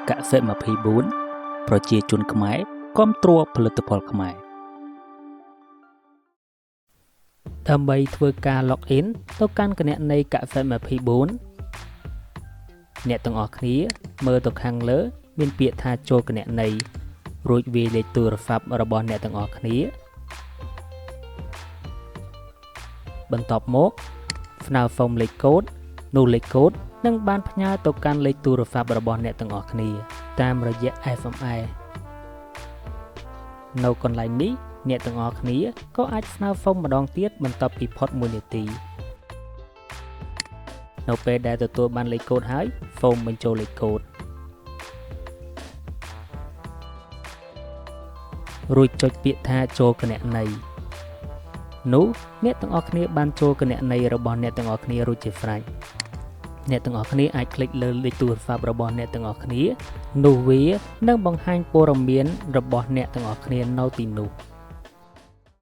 កសិ24ប្រជាជនខ្មែរគាំទ្រផលិតផលខ្មែរដើម្បីធ្វើការ log in ទៅកាន់គណនីកសិ24អ្នកទាំងអស់គ្នាមើលទៅខាងលើមានពាក្យថាចូលគណនីរួចវាយលេខទូរស័ព្ទរបស់អ្នកទាំងអស់គ្នាបន្ទាប់មកស្នើសុំលេខកូដនោះលេខកូដនឹងបានផ្ញើទៅកាន់លេខទូរស័ព្ទរបស់អ្នកទាំងអស់គ្នាតាមរយៈ SMS នៅកន្លែងនេះអ្នកទាំងអស់គ្នាក៏អាចស្នើសុំម្ដងទៀតបន្ទាប់ពីផុត1នាទីនៅពេលដែលទទួលបានលេខកូដហើយសូមបញ្ចូលលេខកូដរួចចុចពាក្យថាចូលគណនីនោះអ្នកទាំងអស់គ្នាបានចូលគណនីរបស់អ្នកទាំងអស់គ្នារួចជាស្រេចអ្នកទាំងអស់គ្នាអាចคลิกលើលេខទូរស័ព្ទរបស់អ្នកទាំងអស់គ្នានោះវានឹងបង្ហាញព័ត៌មានរបស់អ្នកទាំងអស់គ្នានៅទីនោះ